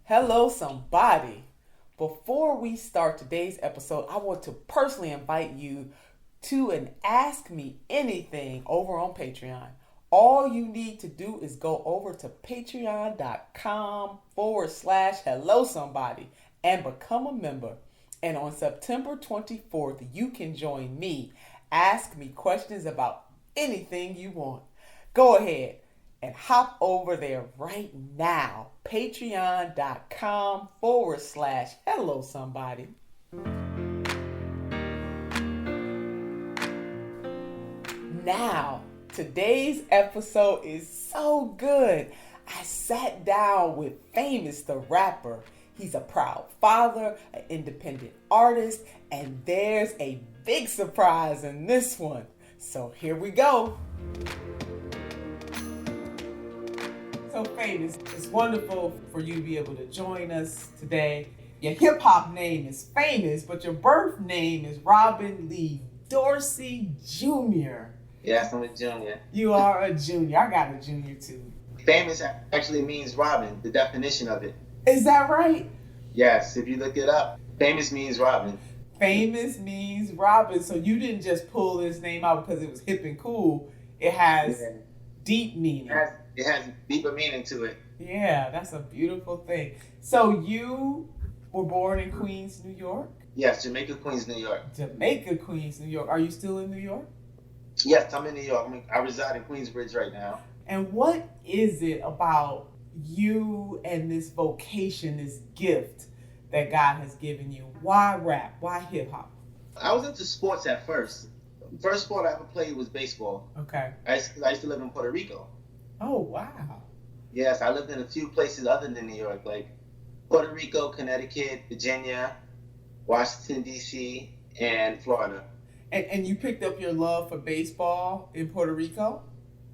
Hello, somebody. Before we start today's episode, I want to personally invite you to an Ask Me Anything over on Patreon. All you need to do is go over to patreon.com/hello somebody and become a member. And on September 24th, you can join me. Ask me questions about anything you want. Go ahead and hop over there right now. Patreon.com/hello somebody. Now, today's episode is so good. I sat down with Phamous the rapper. He's a proud father, an independent artist, and there's a big surprise in this one. So here we go. So Phamous, it's wonderful for you to be able to join us today. Your hip hop name is Phamous, but your birth name is Robin Lee Dorsey Jr. Yes, I'm a junior. You are a junior. I got a junior too. Phamous actually means Robin, the definition of it. Is that right? Yes, if you look it up, Phamous means Robin. Phamous means Robin. So you didn't just pull this name out because it was hip and cool. It has deep meaning. It has deeper meaning to it. Yeah, that's a beautiful thing. So you were born in Queens, New York? Yes, Jamaica, Queens, New York. Jamaica, Queens, New York. Are you still in New York? Yes, I'm in New York. I reside in Queensbridge right now. And what is it about you and this vocation, this gift that God has given you? Why rap? Why hip hop? I was into sports at first. First sport I ever played was baseball. Okay. I used to live in Puerto Rico. Oh, wow. Yes, I lived in a few places other than New York, like Puerto Rico, Connecticut, Virginia, Washington, D.C., and Florida. And you picked up your love for baseball in Puerto Rico?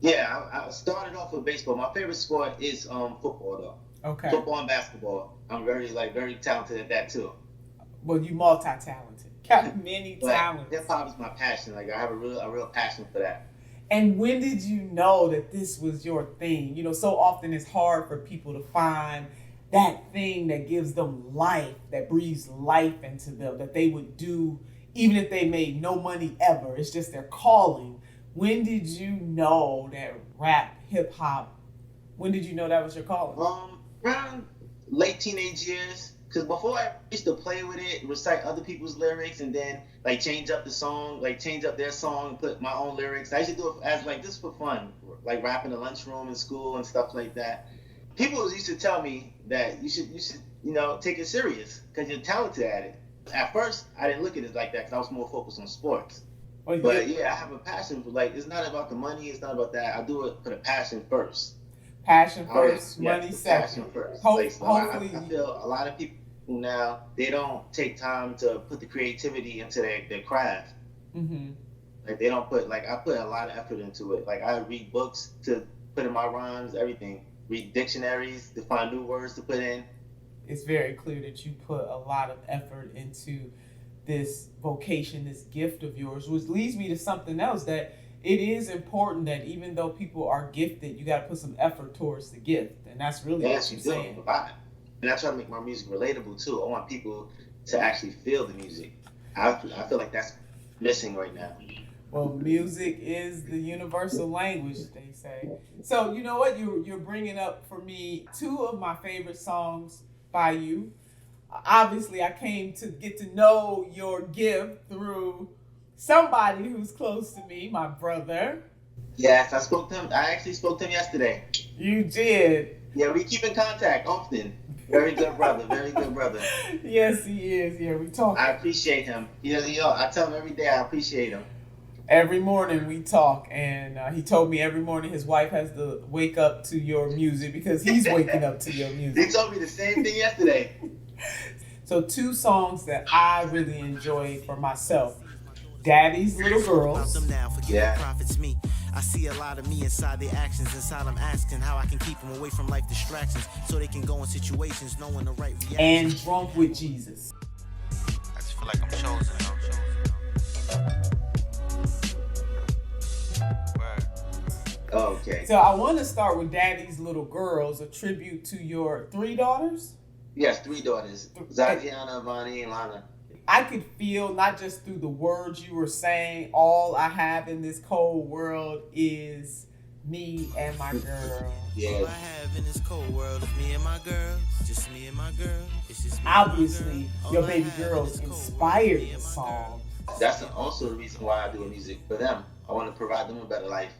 Yeah, I started off with baseball. My favorite sport is football, though. Okay. Football and basketball. I'm very talented at that too. Well, you multi-talented. Got many talents. Hip hop is my passion. Like I have a real passion for that. And when did you know that this was your thing? You know, so often it's hard for people to find that thing that gives them life, that breathes life into them, that they would do even if they made no money ever. It's just their calling. When did you know that rap, hip hop, when did you know that was your calling? Around late teenage years. Because before I used to play with it, recite other people's lyrics, and then like change up their song, and put my own lyrics. I used to do it as like just for fun, like rap in the lunchroom in school and stuff like that. People used to tell me that you should take it serious because you're talented at it. At first, I didn't look at it like that because I was more focused on sports. But yeah, I have a passion for it's not about the money, it's not about that. I do it for the passion first. Passion first, money second. Passion first. Hopefully, I feel a lot of people now, they don't take time to put the creativity into their craft. Mm-hmm. Like they don't put I put a lot of effort into it. Like I read books to put in my rhymes, everything. Read dictionaries to find new words to put in. It's very clear that you put a lot of effort into this vocation, this gift of yours, which leads me to something else, that it is important that even though people are gifted, you got to put some effort towards the gift. And that's really what you're saying. And I try to make my music relatable too. I want people to actually feel the music. I feel like that's missing right now. Well, music is the universal language, they say. So you know what? You're bringing up for me two of my favorite songs by you. Obviously, I came to get to know your gift through somebody who's close to me, my brother. Yes, I actually spoke to him yesterday. You did? Yeah, we keep in contact often. Very good brother, very good brother. Yes, he is. Yeah, we talk. I appreciate him. I tell him every day I appreciate him. Every morning we talk, and he told me every morning his wife has to wake up to your music because he's waking up to your music. He told me the same thing yesterday. So two songs that I really enjoy for myself. Daddy's Little Girls. Yeah. I see a lot of me inside their actions. Inside I'm asking how I can keep them away from life distractions so they can go in situations knowing the right reaction. And Drunk with Jesus. I just feel like I'm chosen. Okay. So I want to start with Daddy's Little Girls, a tribute to your 3 daughters. Yes, 3 daughters. Zadiana, Vonnie, and Lana. I could feel, not just through the words you were saying, all I have in this cold world is me and my girl. All I have in this cold world is me and my girl. Just me and my girl. It's just me Obviously, and my girl. your All I baby have in girls this cold inspired world is me the and my song. girl. That's also the reason why I do music for them. I want to provide them a better life.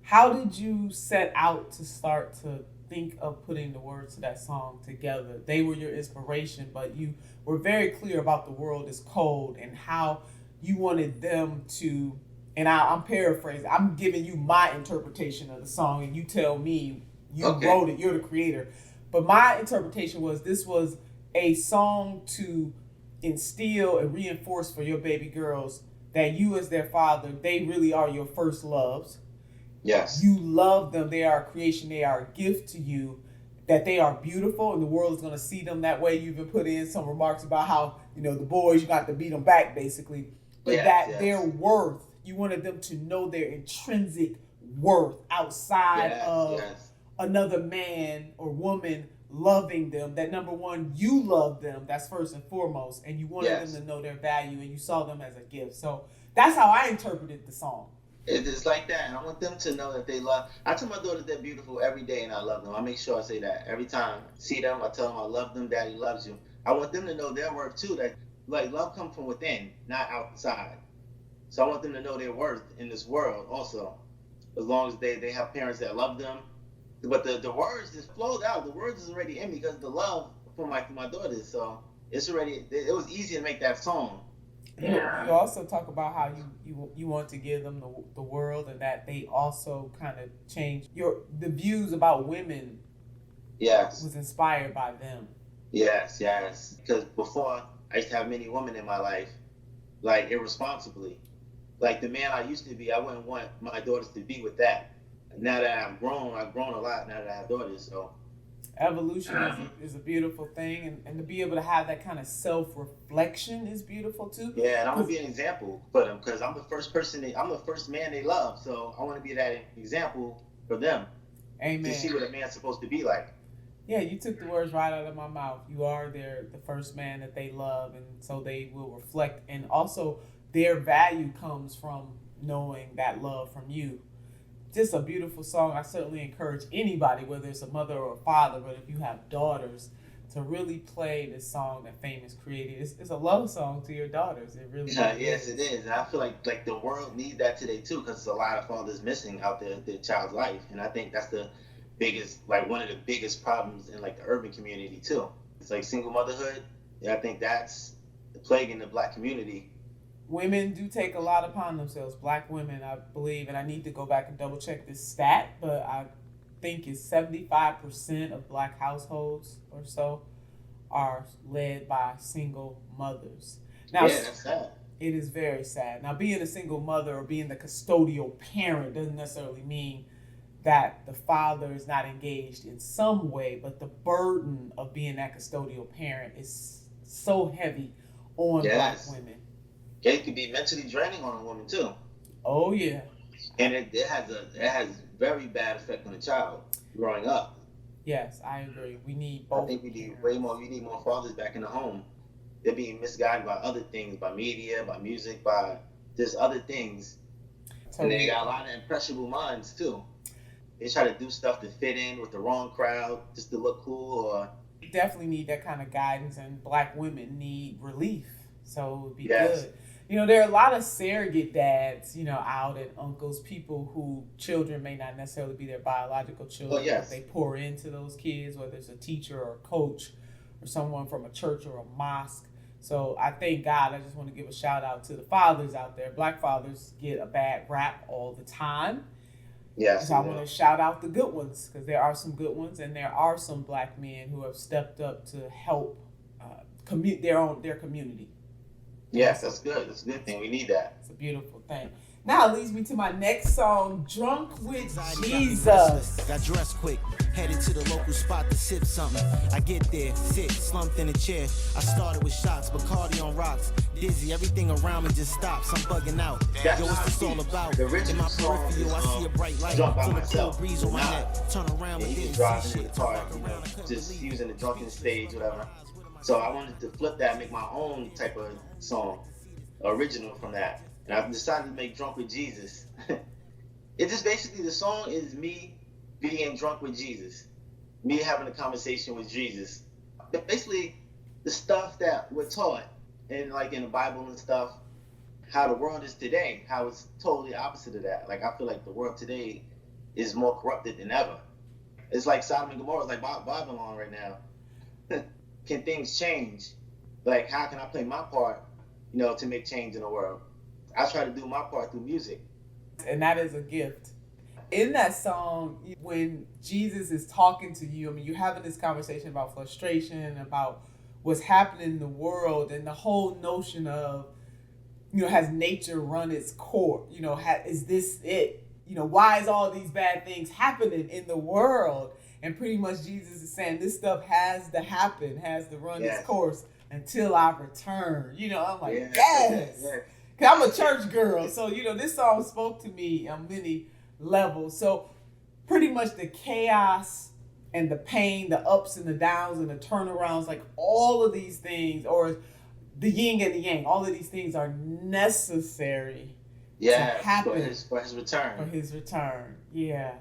How did you set out to start to think of putting the words to that song together? They were your inspiration, but you were very clear about the world is cold and how you wanted them to, and I'm paraphrasing, I'm giving you my interpretation of the song and you tell me, you wrote it, you're the creator. But my interpretation was this was a song to instill and reinforce for your baby girls that you as their father, they really are your first loves. Yes. You love them. They are a creation. They are a gift to you. That they are beautiful, and the world is going to see them that way. You even put in some remarks about how, the boys, you got to beat them back, basically. But their worth, you wanted them to know their intrinsic worth outside of another man or woman loving them. That number one, you love them. That's first and foremost. And you wanted them to know their value, and you saw them as a gift. So that's how I interpreted the song. It's like that, and I want them to know that they love. I tell my daughters they're beautiful every day, and I love them. I make sure I say that every time I see them. I tell them I love them. Daddy loves you. I want them to know their worth too. That like love comes from within, not outside. So I want them to know their worth in this world also. As long as they have parents that love them, but the words just flowed out. The words is already in me because of the love for my daughters. So it's already. It was easy to make that song. You also talk about how you want to give them the world, and that they also kind of change the views about women. Yes. Was inspired by them. Yes. Because before I used to have many women in my life, like irresponsibly, like the man I used to be. I wouldn't want my daughters to be with that. Now that I've grown a lot. Now that I have daughters, so. Evolution is a beautiful thing, and to be able to have that kind of self-reflection is beautiful too. Yeah, and I'm gonna be an example for them because I'm the first man they love, so I want to be that example for them. Amen. To see what a man's supposed to be like. Yeah, you took the words right out of my mouth. You are the first man that they love, and so they will reflect, and also their value comes from knowing that love from you. Just a beautiful song. I certainly encourage anybody, whether it's a mother or a father, but if you have daughters, to really play this song that Phamous created. It's a love song to your daughters. It really is. Yes, it is. And I feel like the world needs that today too, because there's a lot of fathers missing out their child's life, and I think that's the biggest, like one of the biggest problems in like the urban community too. It's like single motherhood. Yeah, I think that's the plague in the Black community. Women do take a lot upon themselves. Black women, I believe, and I need to go back and double check this stat, but I think it's 75% of Black households or so are led by single mothers. Now, that's sad. It is very sad. Now, being a single mother or being the custodial parent doesn't necessarily mean that the father is not engaged in some way, but the burden of being that custodial parent is so heavy on Black women. It could be mentally draining on a woman too. Oh yeah. And it has very bad effect on the child growing up. Yes, I agree. We need both. I think we need we need more fathers back in the home. They're being misguided by other things, by media, by music, by just other things. Totally. And they got a lot of impressionable minds too. They try to do stuff to fit in with the wrong crowd, just to look cool. Or definitely need that kind of guidance, and Black women need relief. So it would be good. There are a lot of surrogate dads, out, and uncles, people who children may not necessarily be their biological children, but they pour into those kids, whether it's a teacher or a coach or someone from a church or a mosque. So I thank God. I just want to give a shout out to the fathers out there. Black fathers get a bad rap all the time. Yes. So I want to shout out the good ones, because there are some good ones, and there are some Black men who have stepped up to help their community. Yes, that's good. That's a good thing. We need that. It's a beautiful thing. Now it leads me to my next song, Drunk with Jesus. Got dressed quick, headed to the local spot to sip something. I get there, sit, slumped in a chair. I started with shots, Bacardi on rocks. Dizzy, everything around me just stops. I'm bugging out. Yo, what's this all about? The In original my song is, peripheral, I see a bright light. Drunk by Feel a Myself. cold breeze on my neck. Turn around, but And he didn't was see driving in the shit. car, Turn around, I couldn't just believe using the it. drunken stage, whatever. So I wanted to flip that and make my own type of song, original from that. And I decided to make Drunk with Jesus. It just basically, the song is me being drunk with Jesus, me having a conversation with Jesus. But basically, the stuff that we're taught, and like in the Bible and stuff, how the world is today, how it's totally opposite of that. Like, I feel like the world today is more corrupted than ever. It's like Sodom and Gomorrah, it's like Babylon right now. Can things change? Like, how can I play my part, to make change in the world? I try to do my part through music. And that is a gift. In that song, when Jesus is talking to you, I mean, you're having this conversation about frustration, about what's happening in the world, and the whole notion of, has nature run its course? Is this it? Why is all these bad things happening in the world? And pretty much Jesus is saying this stuff has to happen, has to run its course until I return. I'm like, yes. Cause I'm a church girl, so this song spoke to me on many levels. So pretty much the chaos and the pain, the ups and the downs and the turnarounds, like all of these things, or the yin and the yang, all of these things are necessary to happen for his return. For his return, yeah.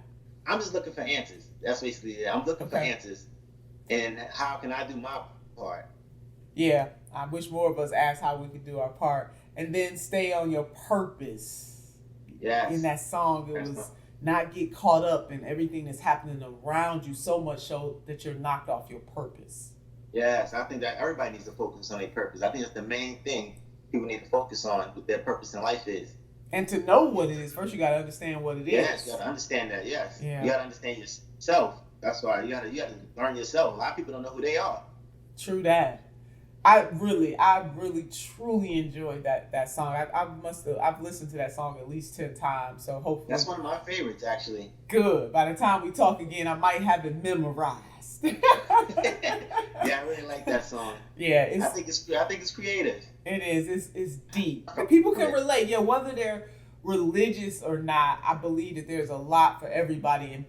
I'm just looking for answers. That's basically it. I'm looking for answers, and how can I do my part? Yeah, I wish more of us asked how we could do our part. And then stay on your purpose. Yes. In that song, it was not get caught up in everything that's happening around you so much so that you're knocked off your purpose. Yes, I think that everybody needs to focus on their purpose. I think that's the main thing people need to focus on, what their purpose in life is. And to know what it is, first you got to understand what it is. Yes, you got to understand that, yes. Yeah. You got to understand yourself. That's why you got to learn yourself. A lot of people don't know who they are. True that. I really, truly enjoyed that song. I've listened to that song at least 10 times. So hopefully that's one of my favorites, actually. Good. By the time we talk again, I might have it memorized. Yeah, I really like that song. Yeah, I think it's creative. It is. It's deep. People can relate. Yeah, whether they're religious or not, I believe that there's a lot for everybody in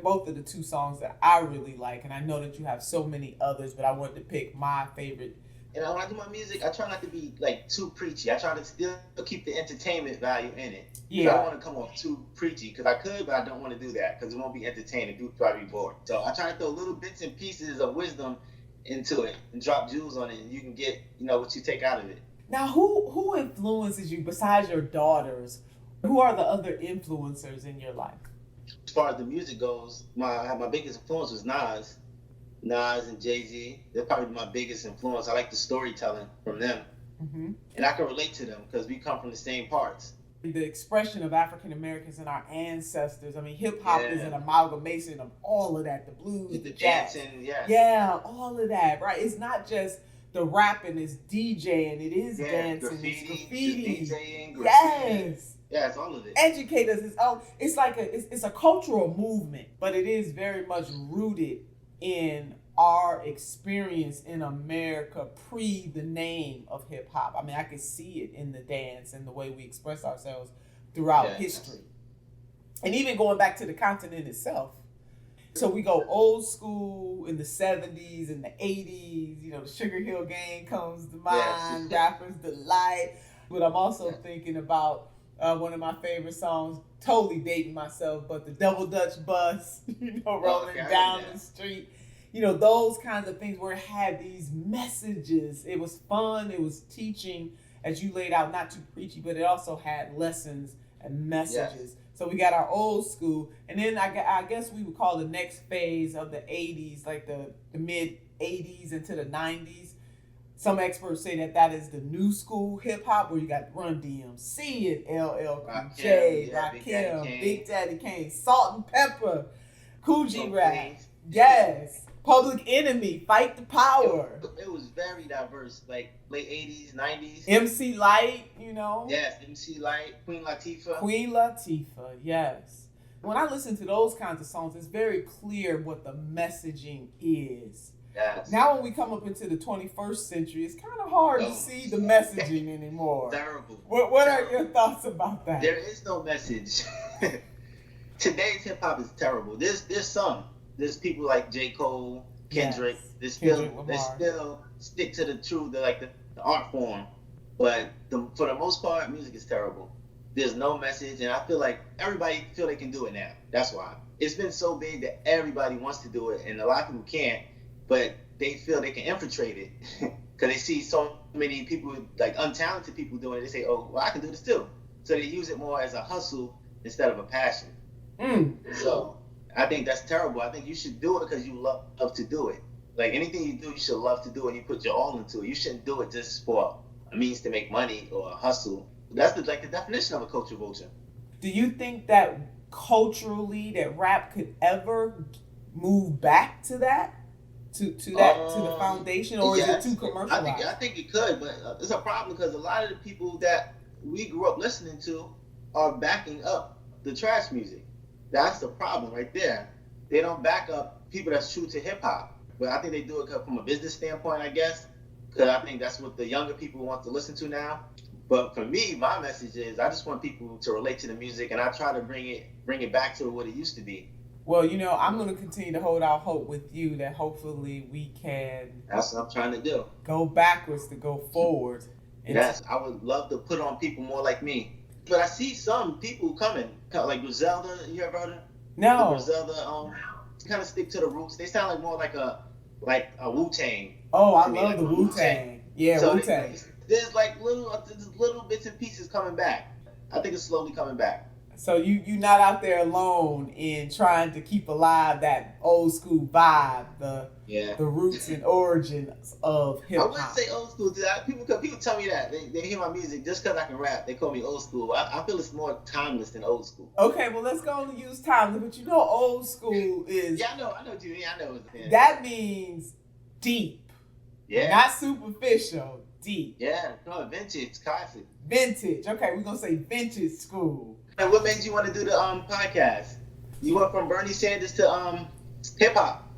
both of the two songs that I really like. And I know that you have so many others, but I wanted to pick my favorite. And when I do my music, I try not to be like too preachy. I try to still keep the entertainment value in it. Yeah. I don't want to come off too preachy because I could, but I don't want to do that because it won't be entertaining. People probably be bored. So I try to throw little bits and pieces of wisdom into it and drop jewels on it, and you can get what you take out of it. Now, who influences you besides your daughters? Who are the other influencers in your life? As far as the music goes, my biggest influence was Nas and Jay-Z. They're probably my biggest influence. I like the storytelling from them. Mm-hmm. And I can relate to them because we come from the same parts. The expression of African Americans and our ancestors. I mean, hip-hop is an amalgamation of all of that. The blues, the jazz. Dancing, yes. Yeah, all of that, right? It's not just the rapping, it's DJing, it is dancing, it's graffiti. DJing, graffiti. Yes. Yeah, it's all of it. Educate us. It's like it's a cultural movement, but it is very much rooted in our experience in America pre the name of hip hop. I mean, I can see it in the dance and the way we express ourselves throughout history. And even going back to the continent itself. So we go old school in the 70s and the 80s, the Sugar Hill Gang comes to mind, Rappers Delight. But I'm also thinking about one of my favorite songs, totally dating myself, but the Double Dutch Bus, rolling down the street. Those kinds of things where it had these messages. It was fun. It was teaching, as you laid out, not too preachy, but it also had lessons and messages. Yes. So we got our old school. And then I guess we would call the next phase of the 80s, like the mid 80s into the 90s. Some experts say that is the new school hip hop, where you got Run DMC and LL Cool J, Rakim, Big Daddy Kane, Salt and Pepper, Coogee Rap. Yes. Public Enemy, Fight the Power. It was very diverse, like late 80s, 90s. MC Light, you know. Yes, MC Light, Queen Latifah. Queen Latifah, yes. When I listen to those kinds of songs, it's very clear what the messaging is. Yes. Now when we come up into the 21st century, it's kind of hard to see the messaging anymore. Terrible. What are your thoughts about that? There is no message. Today's hip hop is terrible. There's some. There's people like J. Cole, Kendrick. Yes. They still stick to the truth, the art form. But for the most part, music is terrible. There's no message, and I feel like everybody feel they can do it now. That's why. It's been so big that everybody wants to do it, and a lot of people can't, but they feel they can infiltrate it because they see so many people, like untalented people doing it. They say, oh, well, I can do this too. So they use it more as a hustle instead of a passion. So I think that's terrible. I think you should do it because you love to do it. Like anything you do, you should love to do it and you put your all into it. You shouldn't do it just for a means to make money or a hustle. That's the definition of a culture vulture. Do you think that culturally that rap could ever move back to that? To the foundation, or is it too commercialized? I think it could, but it's a problem because a lot of the people that we grew up listening to are backing up the trash music. That's the problem right there. They don't back up people that's true to hip hop. But I think they do it from a business standpoint, I guess, because I think that's what the younger people want to listen to now. But for me, my message is I just want people to relate to the music, and I try to bring it back to what it used to be. Well, I'm going to continue to hold out hope with you that hopefully we can. That's what I'm trying to do. Go backwards to go forward. Yes, I would love to put on people more like me. But I see some people coming, like Griselda. You ever heard of? No. Griselda, kind of stick to the roots. They sound like more like a Wu-Tang. Oh, I love the Wu-Tang. Yeah, so Wu-Tang. There's like little bits and pieces coming back. I think it's slowly coming back. So you're not out there alone in trying to keep alive that old school vibe, the roots and origins of hip hop. I wouldn't say old school. People tell me that they hear my music just because I can rap. They call me old school. I feel it's more timeless than old school. Okay, well let's go and use timeless. But old school is. Yeah, I know what you mean. I know what it is. That means deep. Yeah. Not superficial. Deep. Yeah. No, vintage, classic. Vintage. Okay, we're gonna say vintage school. And what made you want to do the podcast? You went from Bernie Sanders to hip hop.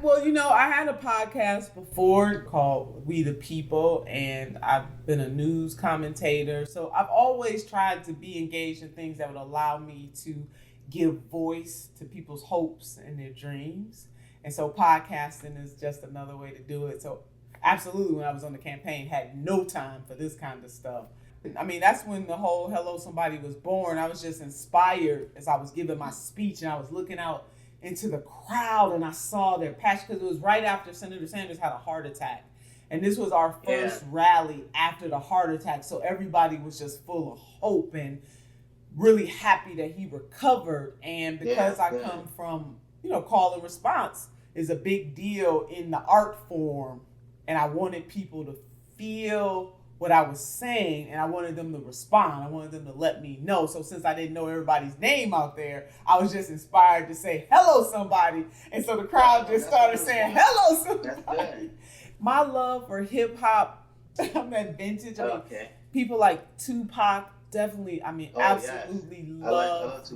Well, I had a podcast before called We the People, and I've been a news commentator. So I've always tried to be engaged in things that would allow me to give voice to people's hopes and their dreams. And so podcasting is just another way to do it. So absolutely, when I was on the campaign, had no time for this kind of stuff. I mean, that's when the whole Hello Somebody was born. I was just inspired as I was giving my speech, and I was looking out into the crowd, and I saw their passion, because it was right after Senator Sanders had a heart attack. And this was our first rally after the heart attack. So everybody was just full of hope and really happy that he recovered. And because I come from, call and response is a big deal in the art form. And I wanted people to feel what I was saying, and I wanted them to respond. I wanted them to let me know. So since I didn't know everybody's name out there, I was just inspired to say, hello, somebody. And so the crowd just started saying, hello, somebody. My love for hip hop, I'm that vintage. People like Tupac, definitely, absolutely love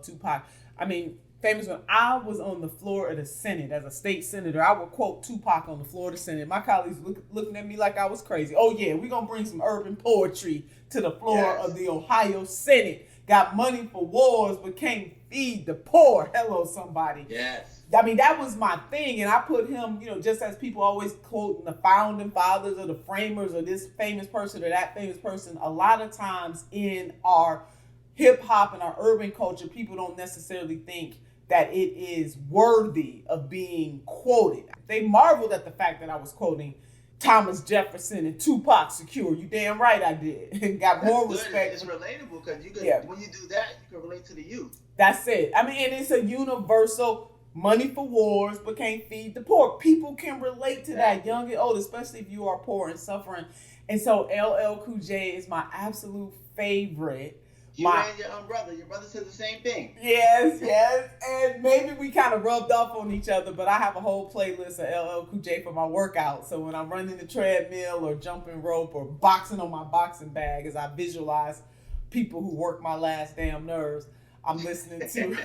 Tupac. I mean, famous when I was on the floor of the Senate as a state senator, I would quote Tupac on the floor of the Senate. My colleagues looking at me like I was crazy. Oh yeah, we're going to bring some urban poetry to the floor of the Ohio Senate. Got money for wars, but can't feed the poor. Hello, somebody. Yes. I mean, that was my thing. And I put him, just as people always quoting the founding fathers or the framers or this famous person or that famous person, a lot of times in our hip hop and our urban culture, people don't necessarily think that it is worthy of being quoted. They marveled at the fact that I was quoting Thomas Jefferson and Tupac Shakur. You damn right I did. And got more respect. It's relatable because when you do that, you can relate to the youth. That's it. I mean, and it's a universal money for wars, but can't feed the poor. People can relate to that, young and old, especially if you are poor and suffering. And so LL Cool J is my absolute favorite. You and your brother. Your brother said the same thing. Yes, yes. And maybe we kind of rubbed off on each other, but I have a whole playlist of LL Cool J for my workout. So when I'm running the treadmill or jumping rope or boxing on my boxing bag, as I visualize people who work my last damn nerves, I'm listening to.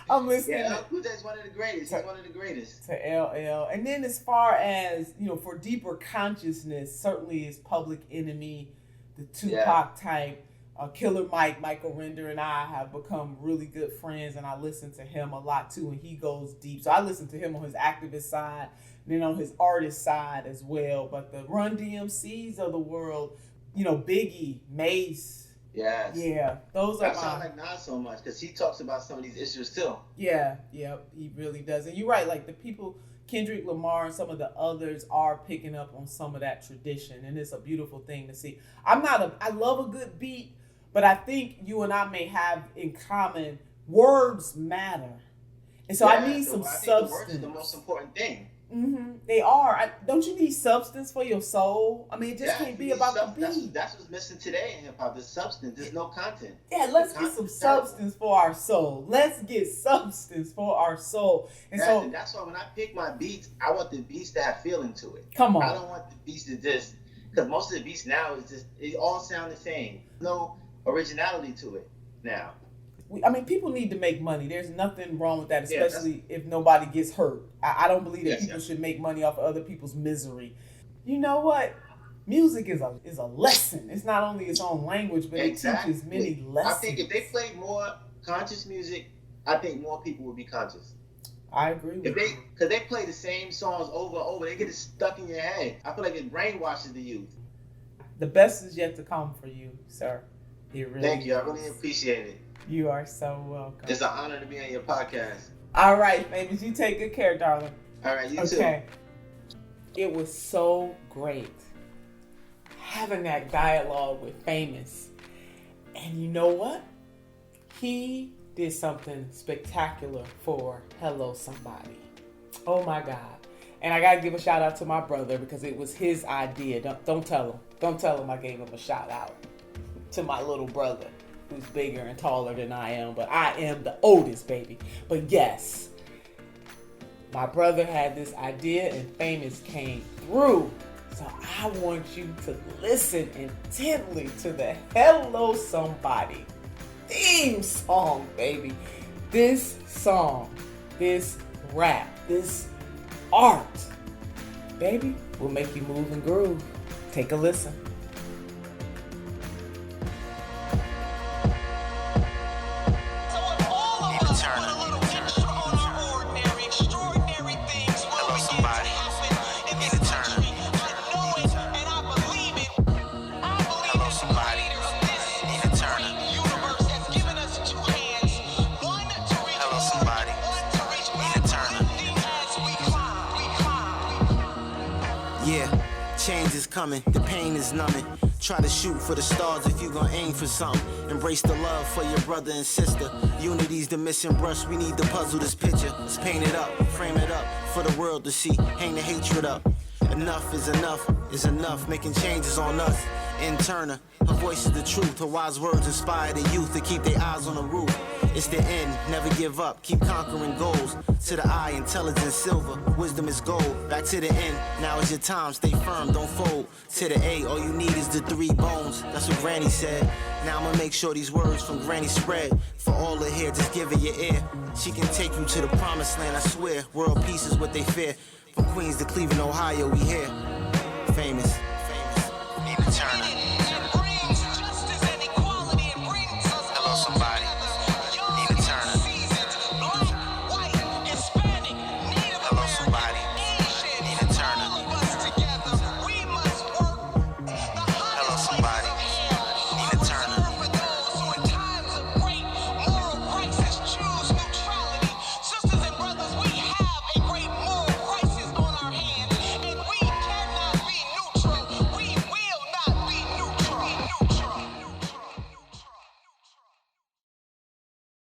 Yeah, LL Cool J is one of the greatest. He's one of the greatest. To LL. And then as far as, for deeper consciousness, certainly is Public Enemy, the Tupac type. Killer Michael Render and I have become really good friends, and I listen to him a lot too, and he goes deep. So I listen to him on his activist side, and then on his artist side as well. But the Run DMCs of the world, Biggie, Mace. Yes. Yeah, those are. I sound like Nas so much because he talks about some of these issues too. Yeah, he really does. And you're right, like the people, Kendrick Lamar and some of the others are picking up on some of that tradition, and it's a beautiful thing to see. I love a good beat. But I think you and I may have in common, words matter. And so I need some substance. The words are the most important thing. Mm-hmm. They are. Don't you need substance for your soul? I mean, it just can't be about the beat. That's what's missing today in hip-hop, the substance. There's no content. Yeah, let's get some substance for our soul. Let's get substance for our soul. And that's why when I pick my beats, I want the beats to have feeling to it. Come on. I don't want the beats to just, because most of the beats now it all sound the same. No originality to it now. People need to make money. There's nothing wrong with that, especially if nobody gets hurt. I don't believe that people should make money off of other people's misery. You know what? Music is a lesson. It's not only its own language, but it teaches many lessons. I think if they play more conscious music, I think more people would be conscious. I agree with you. Because they play the same songs over and over. They get it stuck in your head. I feel like it brainwashes the youth. The best is yet to come for you, sir. Thank you. I really appreciate it. You are so welcome. It's an honor to be on your podcast. All right, Phamous. You take good care, darling. All right, you too. Okay. It was so great having that dialogue with Phamous. And you know what? He did something spectacular for Hello Somebody. Oh my God. And I got to give a shout out to my brother because it was his idea. Don't tell him. Don't tell him I gave him a shout out. To my little brother, who's bigger and taller than I am, but I am the oldest, baby. But yes, my brother had this idea and Phamous came through. So I want you to listen intently to the Hello Somebody theme song, baby. This song, this rap, this art, baby, will make you move and groove. Take a listen. Change is coming, the pain is numbing. Try to shoot for the stars if you gon' aim for something. Embrace the love for your brother and sister. Unity's the missing brush, we need to puzzle this picture. Let's paint it up, frame it up for the world to see. Hang the hatred up. Enough is enough, making changes on us. In Turner, her voice is the truth. Her wise words inspire the youth to keep their eyes on the roof. It's the end, never give up, keep conquering goals. To the eye, intelligence silver, wisdom is gold. Back to the end, now is your time, stay firm, don't fold. To the A, all you need is the 3 bones. That's what Granny said. Now I'ma make sure these words from Granny spread. For all the here, just give her your ear. She can take you to the promised land, I swear. World peace is what they fear. From Queens to Cleveland, Ohio, we here. Phamous.